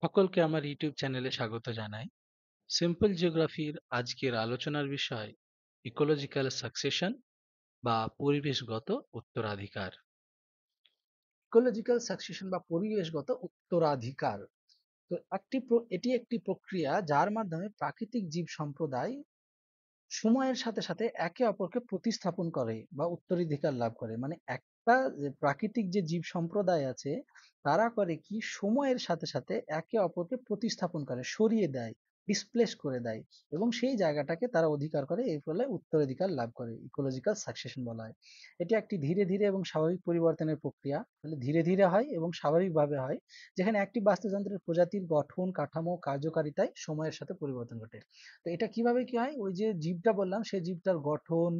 সকলকে আমার ইউটিউব চ্যানেলে স্বাগত জানাই। সিম্পল জিওগ্রাফির আজকের আলোচনার বিষয় ইকোলজিক্যাল সাকসেশন বা পরিবেশগত উত্তরাধিকার। ইকোলজিক্যাল সাকসেশন বা পরিবেশগত উত্তরাধিকার তো এটি একটি প্রক্রিয়া যার মাধ্যমে প্রাকৃতিক জীব সম্প্রদায় সময়ের সাথে সাথে একে অপরকে প্রতিস্থাপন করে বা উত্তরাধিকার লাভ করে। মানে একটা যে প্রাকৃতিক যে জীব সম্প্রদায় আছে তারা করে কি সময়ের সাথে সাথে একে অপরকে প্রতিস্থাপন করে, সরিয়ে দেয়, ডিসপ্লেস করে দেয় এবং সেই জায়গাটাকে তারা অধিকার করে, এর ফলে উত্তরাধিকার লাভ করে। ইকোলজিক্যাল সাকসেশন বলা হয়। এটি একটি ধীরে ধীরে এবং স্বাভাবিক পরিবর্তনের প্রক্রিয়া। মানে ধীরে ধীরে হয় এবং স্বাভাবিকভাবে হয়, যেখানে একটি বাস্তুতন্ত্রের প্রজাতির গঠন, কাঠামো, কার্যকারিতায় সময়ের সাথে পরিবর্তন ঘটে। তো এটা কিভাবে কি হয়, ওই যে জীবটা বললাম সেই জীবটার গঠন,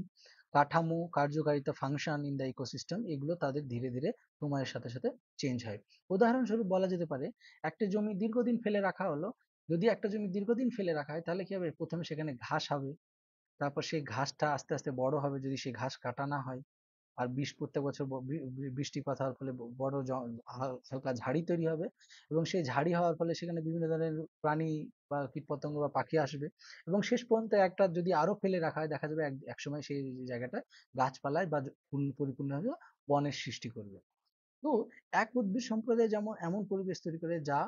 কাঠামো, কার্যকারিতা, ফাংশন ইন দ্য ইকোসিস্টেম, এগুলো তাদের ধীরে ধীরে সময়ের সাথে সাথে চেঞ্জ হয়। উদাহরণস্বরূপ বলা যেতে পারে, একটা জমি দীর্ঘদিন ফেলে রাখা হলো। যদি একটা জমি দীর্ঘদিন ফেলে রাখা হয় তাহলে কি হবে, প্রথমে সেখানে ঘাস হবে, তারপর সেই ঘাসটা আস্তে আস্তে বড় হবে যদি সেই ঘাস কাটা না হয়। আর প্রত্যেক বছর বৃষ্টিপাত হওয়ার ফলে বড় হালকা ঝাড়ি তৈরি হবে এবং সেই ঝাড়ি হওয়ার ফলে সেখানে বিভিন্ন ধরনের প্রাণী বা কীটপতঙ্গ বা পাখি আসবে এবং শেষ পর্যন্ত একটা যদি আরো ফেলে রাখা হয় দেখা যাবে এক সময় সেই জায়গাটা গাছপালায় বা পরিপূর্ণভাবে বনের সৃষ্টি করবে। তো এক উদ্ভিদ সম্প্রদায় যেমন এমন পরিবেশ তৈরি করে যা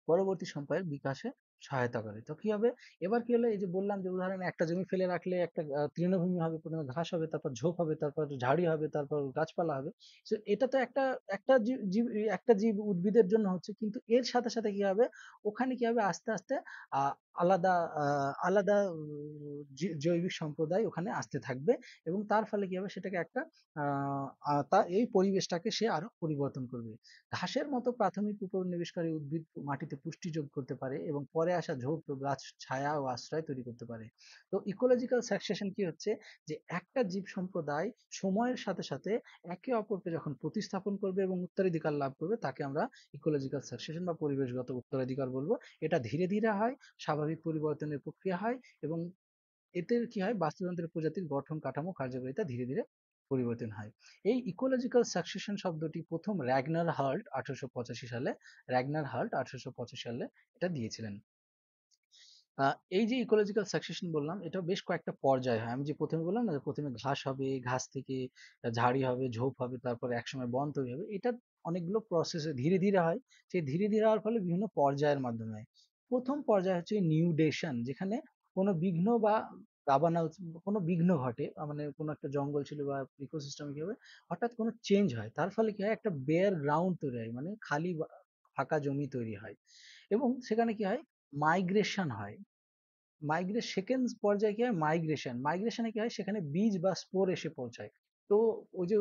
পরবর্তী সম্প্রদায়ের বিকাশে সহায়তা করে। তো কি হবে, এবার কি হলো, এই যে বললাম যে উদাহরণে একটা জমি ফেলে রাখলে একটা তৃণভূমি হবে, প্রথমে ঘাস হবে, তারপর ঝোপ হবে, তারপর ঝাড়ি হবে, তারপর গাছপালা হবে। তো এটা তো একটা একটা জীব উদ্ভিদের জন্য হচ্ছে, কিন্তু এর সাথে সাথে কি হবে, ওখানে কি হবে, আস্তে আস্তে আহ আলাদা আলাদা জৈবিক সম্প্রদায় ওখানে আসতে থাকবে এবং তার ফলে কি হবে, সেটাকে একটা তা এই পরিবেশটাকে সে আরো পরিবর্তন করবে। ঘাসের মতো প্রাথমিক উপনিবেশকারী উদ্ভিদ মাটিতে পুষ্টি যোগ করতে পারে এবং পরে আসা ঝোপ ও গাছ ছায়া ও আশ্রয় তৈরি করতে পারে। তো ইকোলজিক্যাল সাকসেশন কি হচ্ছে, যে একটা জীব সম্প্রদায় সময়ের সাথে সাথে একে অপরকে যখন প্রতিস্থাপন করবে এবং উত্তরাধিকার লাভ করবে তাকে আমরা ইকোলজিক্যাল সাকসেশন বা পরিবেশগত উত্তরাধিকার বলবো। এটা ধীরে ধীরে হয়, স্বাভাবিক পরিবর্তনের প্রক্রিয়া হয় এবং এতে কি হয়, বাস্তুতন্ত্রের প্রজাতির গঠন, কাঠামো, কার্যকারিতা ধীরে ধীরে পরিবর্তন হয়। এই ইকোলজিক্যাল সাকসেশন শব্দটি প্রথম র্যাগনার হাল্ট 1885 সালে এটা দিয়েছিলেন। এই যে ইকোলজিক্যাল সাকসেশন বললাম, এটা বেশ কয়েকটা পর্যায় হয়। আমি যে প্রথমে বললাম না, যে প্রথমে ঘাস হবে, ঘাস থেকে ঝাড়ি হবে, ঝোপ হবে, তারপরে একসময় বন তৈরি হবে। এটা অনেকগুলো প্রসেসে ধীরে ধীরে হয়। সেই ধীরে ধীরে হওয়ার ফলে বিভিন্ন পর্যায়ের মাধ্যমে হয়। প্রথম পর্যায় হচ্ছে নিউডেশন, যেখানে কোনো বিঘ্ন বা দাবানল, কোনো বিঘ্ন ঘটে, মানে কোনো একটা জঙ্গল ছিল বা ইকোসিস্টেম কি হবে, হঠাৎ কোনো চেঞ্জ হয়, তার ফলে কি হয়, একটা বেয়ার গ্রাউন্ড তৈরি হয়, মানে খালি ফাঁকা জমি তৈরি হয় এবং সেখানে কি হয়, মাইগ্রেশন হয়। সেকেন্ড পর্যায়ে কি হয়, মাইগ্রেশনে কি হয়, সেখানে বীজ বা স্পোর এসে পৌঁছায়। তো ওই যে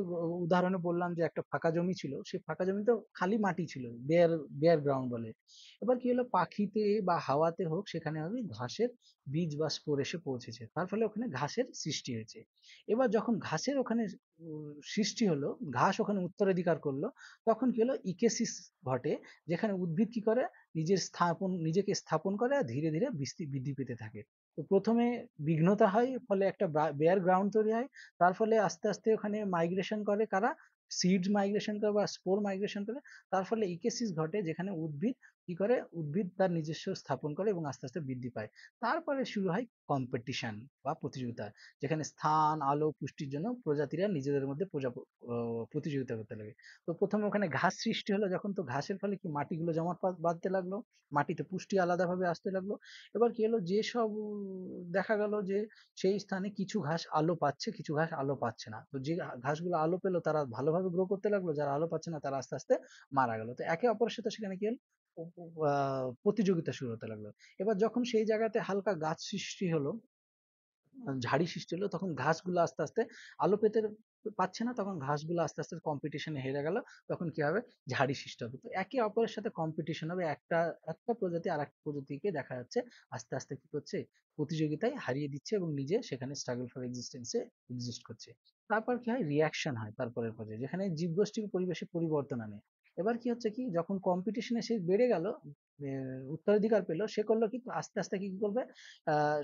উদাহরণে বললাম যে একটা ফাঁকা জমি ছিল, সেই ফাঁকা জমি তো খালি মাটি ছিল, বেয়ার বেয়ার গ্রাউন্ড বলে। এবার কি হলো, পাখিতে বা হাওয়াতে হোক, সেখানে হবে ঘাসের বীজ বা স্পোর এসে পৌঁছেছে, তার ফলে ওখানে ঘাসের সৃষ্টি হয়েছে। এবার যখন ঘাসের ওখানে সৃষ্টি হলো, ঘাস ওখানে উত্তরাধিকার করলো, তখন কি হলো, ইকেসিস ঘটে, যেখানে উদ্ভিদ কি করে, নিজেকে স্থাপন করে আর ধীরে ধীরে বৃদ্ধি পেতে থাকে। তো প্রথমে বিঘ্নতা হয়, ফলে একটা বেয়ার গ্রাউন্ড তৈরি হয়, তার ফলে আস্তে আস্তে ওখানে মাইগ্রেশন করে কারা, সিডস মাইগ্রেশন করে বা স্পোর মাইগ্রেশন করে, তার ফলে ইকেসিস ঘটে, যেখানে উদ্ভিদ কি করে, উদ্ভিদ তার নিজস্ব স্থাপন করে এবং আস্তে আস্তে বৃদ্ধি পায়। তারপরে শুরু হয় কম্পিটিশন বা প্রতিযোগিতা, যেখানে স্থান, আলো, পুষ্টির জন্য প্রজাতিরা নিজেদের মধ্যে প্রতিযোগিতা করতে লাগে। তো প্রথমে ওখানে ঘাস সৃষ্টি হলো যখন, তো ঘাসের ফলে কি মাটিগুলো জমাট বাঁধতে লাগলো, মাটিতে পুষ্টি আলাদাভাবে আসতে লাগলো। এবার কি হলো, যে সব দেখা গেল যে সেই স্থানে কিছু ঘাস আলো পাচ্ছে, কিছু ঘাস আলো পাচ্ছে না। তো যে ঘাসগুলো আলো পেলো তারা ভালোভাবে গ্রো করতে লাগলো, যারা আলো পাচ্ছে না তারা আস্তে আস্তে মারা গেল। তো একে অপরের সাথে সেখানে কি হলো, প্রতিযোগিতা শুরু হতে লাগলো। এবার যখন সেই জায়গাতে হালকা গাছ সৃষ্টি হলো, ঝাড়ি সৃষ্টি হলো, তখন ঘাসগুলো আস্তে আস্তে আলো পেতে পাচ্ছে না, তখন ঘাসগুলো আস্তে আস্তে কম্পিটিশনে হেরে গেল। তখন কি হবে, ঝাড়ি সৃষ্টি হবে। তো একে অপরের সাথে কম্পিটিশন হবে, একটা একটা প্রজাতি আর একটা প্রজাতিকে দেখা যাচ্ছে আস্তে আস্তে কি করছে, প্রতিযোগিতায় হারিয়ে দিচ্ছে এবং নিজে সেখানে স্ট্রাগল ফর এক্সিস্টেন্সে এক্সিস্ট করছে। তারপর কি হয়, রিয়াকশন হয় তারপরের পর্যায়ে, যেখানে জীবগোষ্ঠী পরিবেশে পরিবর্তন আনে। এবার কি হচ্ছে কি, যখন কম্পিটিশনে সে বেড়ে গেল, উত্তরাধিকার পেলো, সে করলো কি, আস্তে আস্তে কি করবে,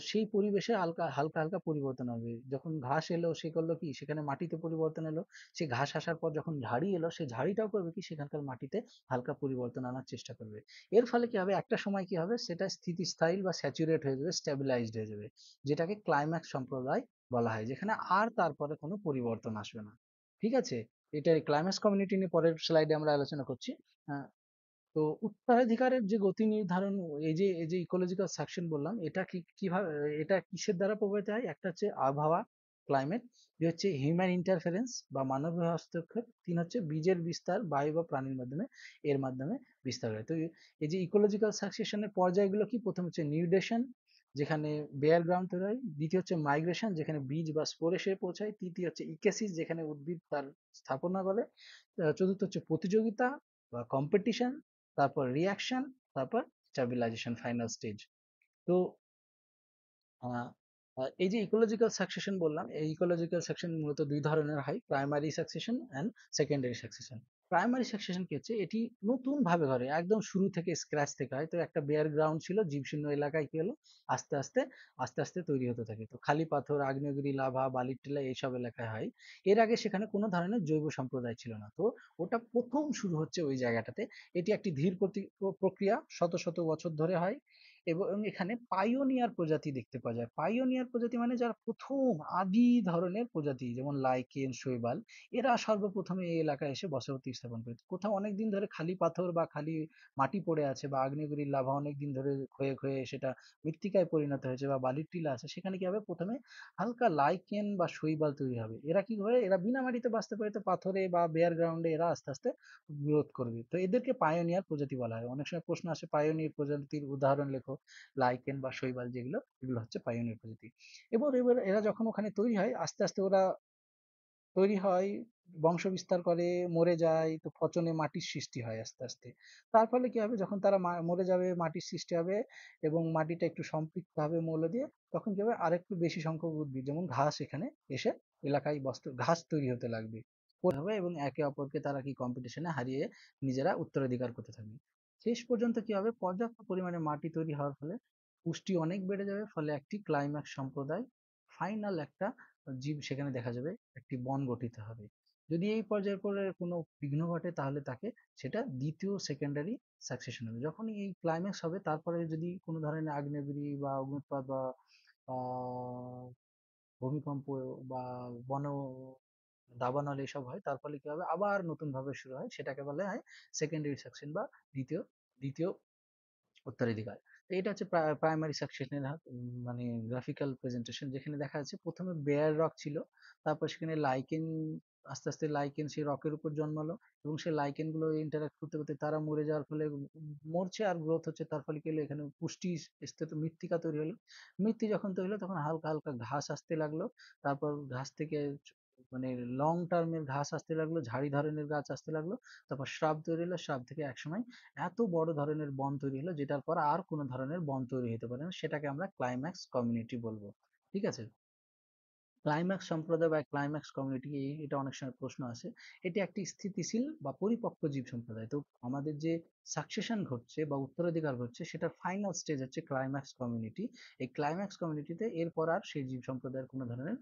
সেই পরিবেশে হালকা হালকা হালকা পরিবর্তন হবে। যখন ঘাস এলো, সে করলো কি, সেখানে মাটিতে পরিবর্তন এলো। সে ঘাস আসার পর যখন ঝাড়ি এলো, সেই ঝাড়িটাও করবে কি, সেখানকার মাটিতে হালকা পরিবর্তন আনার চেষ্টা করবে। এর ফলে কি হবে, একটা সময় কি হবে, সেটা স্থিতিস্থায়ী বা স্যাচুরেট হয়ে যাবে, স্টেবিলাইজড হয়ে যাবে, যেটাকে ক্লাইম্যাক্স সম্প্রদায় বলা হয়, যেখানে আর তারপরে কোনো পরিবর্তন আসবে না। ঠিক আছে, এটা ক্লাইম্যাক্স কমিউনিটি নিয়ে পরের স্লাইডে আমরা আলোচনা করছি। আহ, তো উত্তরাধিকারের যে গতি নির্ধারণ, এই যে ইকোলজিক্যাল সাকশন বললাম, এটা কি কিভাবে, এটা কিসের দ্বারা প্রভাবিত হয়? একটা হচ্ছে আবহাওয়া, ক্লাইমেট, দুই হচ্ছে হিউম্যান ইন্টারফারেন্স বা মানবীয় হস্তক্ষেপ, তিন হচ্ছে বীজের বিস্তার বায়ু বা প্রাণীর মাধ্যমে, এর মাধ্যমে বিস্তার হয়। তো এই যে ইকোলজিক্যাল সাকসেশনের পর্যায়গুলো কি, প্রথম হচ্ছে নিউডেশন, যেখানে বেয়ার গ্রাউন্ড তৈরি হয়, দ্বিতীয় হচ্ছে মাইগ্রেশন, যেখানে বীজ বা স্পোর এসে পৌঁছায়, তৃতীয় হচ্ছে ইকেসিস, যেখানে উদ্ভিদ তার স্থাপনা করে, চতুর্থ হচ্ছে প্রতিযোগিতা বা কম্পিটিশন, তারপর রিয়াকশন, তারপর স্টেবিলাইজেশন, ফাইনাল স্টেজ। তো আহ, এই যে ইকোলজিক্যাল সাকসেশন বললাম, এই ইকোলজিক্যাল সাকসেশন মূলত দুই ধরনের হয়, primary succession and secondary succession. Primary succession কি হচ্ছে, এটি নতুন ভাবে ঘটে, একদম শুরু থেকে স্ক্র্যাচ থেকে হয়। তো একটা বেয়ার গ্রাউন্ড ছিল, জীবশূন্য এলাকায় কি হলো, আস্তে আস্তে আস্তে আস্তে তৈরি হতে থাকে। তো খালি পাথর, আগ্নেয়গিরি, লাভা, বালির টিলা এইসব এলাকায় হয়। এর আগে সেখানে কোনো ধরনের জৈব সম্প্রদায় ছিল না। তো ওটা প্রথম শুরু হচ্ছে ওই জায়গাটাতে। এটি একটি ধীর প্রক্রিয়া, শত শত বছর ধরে হয়। এবং এখানে পাইওনিয়ার প্রজাতি দেখতে পাওয়া যায়। পাইওনিয়ার প্রজাতি মানে যারা প্রথম আদি ধরনের প্রজাতি, যেমন লাইকেন, শৈবাল, এরা সর্বপ্রথমে এই এলাকায় এসে বসতি স্থাপন করে। কোথাও অনেকদিন ধরে খালি পাথর বা খালি মাটি পড়ে আছে, বা আগ্নেয়গিরির লাভা অনেকদিন ধরে ক্ষয়ে ক্ষয়ে সেটা মৃত্তিকায় পরিণত হয়েছে, বা বালির টিলা আছে, সেখানে কি হবে, প্রথমে হালকা লাইকেন বা শৈবাল তৈরি হবে। এরা কি করে, এরা বিনা মাটিতে বাঁচতে পারে, তো পাথরে বা বেয়ার গ্রাউন্ডে এরা আস্তে আস্তে গ্রোথ করবে। তো এদেরকে পায়োনিয়ার প্রজাতি বলা হয়। অনেক সময় প্রশ্ন আসে, পায়োনিয়ার প্রজাতির উদাহরণ লেখো। লাইকেন বা শৈবাল যেগুলো, এগুলো হচ্ছে পায়োনিয়ার প্রজাতি। এবার এবার এরা যখন ওখানে তৈরি হয়, আস্তে আস্তে ওরা তৈরি হয়, বংশ বিস্তার করে, মরে যায়, তো পচনে মাটির সৃষ্টি হয় আস্তে আস্তে। তার ফলে কি হবে, যখন তারা মরে যাবে, মাটির সৃষ্টি হবে এবং মাটিটা একটু সম্পৃক্ত হবে মৌল দিয়ে, তখন কি হবে, আরেকটু বেশি সংখ্যক উদ্ভিদ যেমন ঘাস এখানে এসে এলাকায় ঘাস তৈরি হতে লাগবে হবে, এবং একে অপরকে তারা কি কম্পিটিশনে হারিয়ে নিজেরা উত্তরাধিকার করতে থাকবে। শেষ পর্যন্ত কি হবে, পর্যাপ্ত পরিমাণে মাটি তৈরি হওয়ার ফলে পুষ্টি অনেক বেড়ে যাবে, ফলে একটি ক্লাইম্যাক্স সম্প্রদায়, ফাইনাল একটা জীব সেখানে দেখা যাবে, একটি বন গঠিত হবে। যদি এই পর্যায়ের পরে কোনো বিঘ্ন ঘটে, তাহলে তাকে সেটা দ্বিতীয় সেকেন্ডারি সাকসেশন হবে। যখনই এই ক্লাইম্যাক্স হবে, তারপরে যদি কোনো ধরনের আগ্নেয়গিরি বা অগ্নুৎপাত বা আহ, ভূমিকম্প বা বন দাবানল এসব হয়, তার ফলে কি হবে, আবার নতুন ভাবে শুরু হয়, সেটাকে বলা হয় সেকেন্ডারি সাকসেশন বা দ্বিতীয় দ্বিতীয় উত্তরাধিকার। তো এটা হচ্ছে প্রাইমারি সাকসেশনের মানে গ্রাফিক্যাল প্রেজেন্টেশন, যেখানে দেখা যাচ্ছে প্রথমে বেয়ার রক ছিল, তারপর সেখানে লাইকেন, আস্তে আস্তে লাইকেন সেই রকের উপর জন্মালো, এবং সেই লাইকেন গুলো ইন্টারাক্ট করতে করতে তারা মরে যাওয়ার ফলে মরছে আর গ্রোথ হচ্ছে। তার ফলে কি হলো, এখানে পুষ্টি স্থিত মৃত্তিকা তৈরি হলো। মৃত্তি যখন তৈরি হলো, তখন হালকা হালকা ঘাস আসতে লাগলো। তারপর ঘাস থেকে মানে লং টার্মের ঘাস আসতে লাগলো, ঝাড়ি ধরনের গাছ আসতে লাগলো। তারপর শ্রাব তৈরি হলো, শ্রাব থেকে একসময় এত বড় ধরনের বন তৈরি হলো, যেটার পর আর কোনো ধরনের বন তৈরি হতে পারে না, সেটাকে আমরা ক্লাইম্যাক্স কমিউনিটি বলবো। ঠিক আছে, ক্লাইম্যাক্স সম্প্রদায় বা ক্লাইম্যাক্স কমিউনিটি, এটা অনেক সময় প্রশ্ন আসে। এটি একটি স্থিতিশীল বা পরিপক্ক জীব সম্প্রদায়। তো আমাদের যে সাকসেশন ঘটছে বা উত্তরাধিকার ঘটছে, সেটার ফাইনাল স্টেজ হচ্ছে ক্লাইম্যাক্স কমিউনিটি। এই ক্লাইম্যাক্স কমিউনিটিতে এরপর আর সেই জীব সম্প্রদায়ের কোনো ধরনের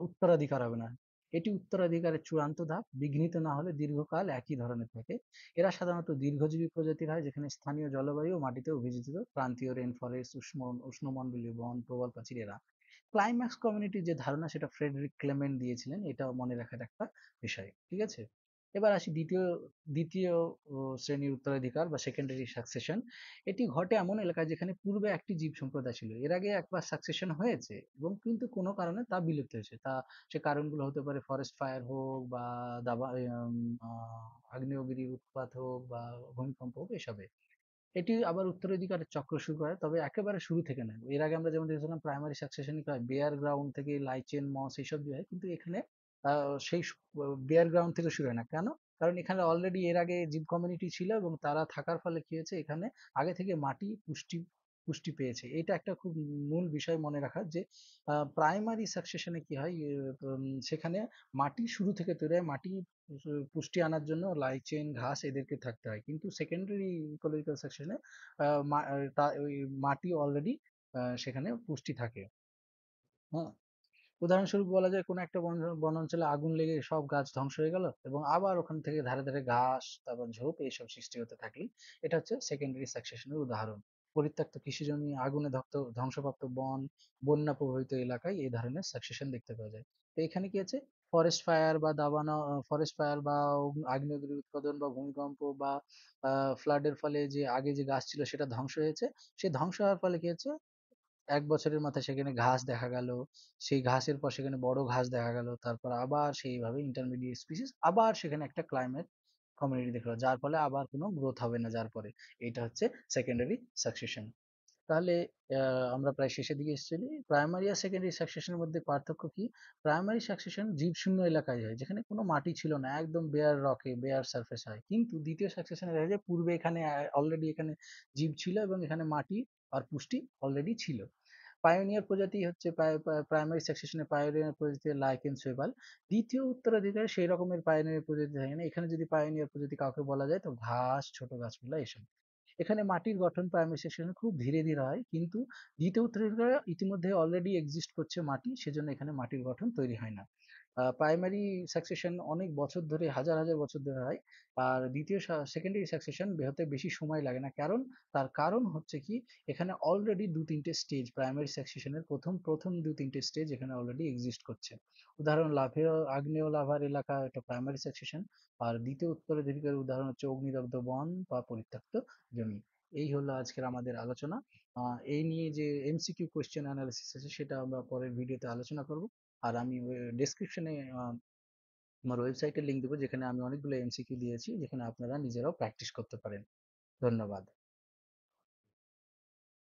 উত্তরাধিকার হবে না। এটি উত্তরাধিকারের চূড়ান্ত ধাপ, বিঘ্নিত না হলে দীর্ঘকাল একই ধরনের থাকে। এরা সাধারণত দীর্ঘজীবী প্রজাতির হয়, যেখানে স্থানীয় জলবায়ু ও মাটিতে অভিযোজিত ক্রান্তীয় রেন ফরেস্ট, উষ্ণমণ্ডলীয় বন, প্রবল প্রাচীর এরা। ক্লাইম্যাক্স কমিউনিটির যে ধারণা, সেটা ফ্রেডরিক ক্লেমেন্ট দিয়েছিলেন, এটাও মনে রাখার একটা বিষয়। ঠিক আছে, এবার আসি দ্বিতীয় দ্বিতীয় শ্রেণীর উত্তরাধিকার বা সেকেন্ডারি সাকসেশন। এটি ঘটে এমন এলাকায় যেখানে পূর্বে একটি জীব সম্প্রদায় ছিল, এর আগে একবার সাকসেশন হয়েছে এবং কিন্তু কোনো কারণে তা বিলুপ্ত হয়েছে। তা সে কারণগুলো হতে পারে ফরেস্ট ফায়ার হোক, বা দাবা আগ্নেয়গিরির উৎপাত হোক, বা ভূমিকম্প হোক, এসবে। এটি আবার উত্তরাধিকারের চক্র শুরু করে, তবে একেবারে শুরু থেকে নয়। এর আগে আমরা যেমন দেখেছিলাম প্রাইমারি সাকসেশন কি হয়, বেয়ার গ্রাউন্ড থেকে লাইচেন, মস এইসব দিয়ে হয়, কিন্তু এখানে সেই বেয়ার গ্রাউন্ড থেকে শুরু হয় না। কেন? কারণ এখানে অলরেডি এর আগে জীব কমিউনিটি ছিল, এবং তারা থাকার ফলে কি হয়েছে, এখানে আগে থেকে মাটি পুষ্টি পুষ্টি পেয়েছে। এটা একটা খুব মূল বিষয় মনে রাখার, যে প্রাইমারি সাকসেশনে কি হয়, সেখানে মাটি শুরু থেকে তৈরি হয়, মাটি পুষ্টি আনার জন্য লাইচেন ঘাস এদেরকে থাকতে হয়, কিন্তু সেকেন্ডারি ইকোলজিক্যাল সাকসেশনে ওই মাটি অলরেডি সেখানে পুষ্টি থাকে। হ্যাঁ, উদাহরণস্বরূপ বলা যায় কোনো একটা বনাঞ্চলে আগুন লেগে সব গাছ ধ্বংস হয়ে গেল এবং আবার ওখান থেকে ধারে ধারে ঘাস, তারপর ঝোপ এইসব সৃষ্টি হতে থাকলে এটা হচ্ছে সেকেন্ডারি সাকসেশনের উদাহরণ। পরিত্যক্ত কৃষি জমি, আগুনে ধ্বংসপ্রাপ্ত বন, বন্যা প্রভাবিত এলাকায় এই ধরনের সাকসেশন দেখতে পাওয়া যায়। তো এখানে কি আছে, ফরেস্ট ফায়ার বা আগ্নেয়গিরি উৎপাদন বা ভূমিকম্প বা ফ্লাডের ফলে যে আগে যে গাছ ছিল সেটা ধ্বংস হয়েছে। সে ধ্বংস হওয়ার ফলে কি হচ্ছে, এক বছরের মাথায় সেখানে ঘাস দেখা গেল, সেই ঘাসের পর সেখানে বড় ঘাস দেখা গেল, তারপর আবার সেইভাবে ইন্টারমিডিয়েট স্পিসিস, আবার সেখানে একটা ক্লাইমেট কমিউনিটি দেখলো, যার ফলে আবার কোনো গ্রোথ হবে না, যার পরে এটা হচ্ছে সেকেন্ডারি সাকসেশন। তাহলে আমরা প্রায় শেষের দিকে এসেছি। প্রাইমারি আর সেকেন্ডারি সাকসেশনের মধ্যে পার্থক্য কি? প্রাইমারি সাকসেশন জীবশূন্য এলাকায় হয়, যেখানে কোনো মাটি ছিল না, একদম বেয়ার রকে বেয়ার সারফেস হয়। কিন্তু দ্বিতীয় সাকসেশনে দেখা যায় পূর্বে এখানে অলরেডি এখানে জীব ছিল এবং এখানে মাটি আর পুষ্টি অলরেডি ছিল। পায়োনিয়ার প্রজাতি হচ্ছে প্রাইমারি সাকসেশনে পায়োনিয়ার প্রজাতি লাইকেন শৈবাল। দ্বিতীয় উত্তরাধিকারে সেই রকমের পায়োনিয়ার প্রজাতি থাকে না। এখানে যদি পায়োনিয়ার প্রজাতি কাউকে বলা যায় তো ঘাস, ছোট গাছপালা এসব। এখানে মাটির গঠন প্রাইমারি সেকশনে খুব ধীরে ধীরে হয়, কিন্তু দ্বিতীয় উত্তরাধিকারে ইতিমধ্যে অলরেডি এক্সিস্ট করছে মাটি, সেজন্য এখানে মাটির গঠন তৈরি হয় না। প্রাইমারি সাকসেশন অনেক বছর ধরে, হাজার হাজার বছর ধরে হয়। আর সেকেন্ডারি সাকসেশন হতে বেশি সময় লাগে না, কারণ তার কারণ হচ্ছে কি, এখানে অলরেডি দু তিনটে স্টেজ, প্রাইমারি সাকসেশনের প্রথম প্রথম দু তিনটে স্টেজ এখানে অলরেডি এক্সিস্ট করছে। উদাহরণ লাভেয় আগ্নেয় লাভার এলাকা, এটা প্রাইমারি সাকসেশন। আর দ্বিতীয় উত্তরাধিকারের উদাহরণ হচ্ছে অগ্নিদগ্ধ বন বা পরিত্যক্ত জমি। এই হলো আজকের আমাদের আলোচনা। এই নিয়ে যে এমসিকিউ কোয়েশ্চেন অ্যানালিসিস আছে সেটা আমরা পরের ভিডিওতে আলোচনা করব। আর আমি ডেসক্রিপশনে আমার ওয়েবসাইটের লিংক দেবো, যেখানে আমি অনেকগুলো এমসিকিউ দিয়েছি, যেখানে আপনারা নিজেরাও প্র্যাকটিস করতে পারেন। ধন্যবাদ।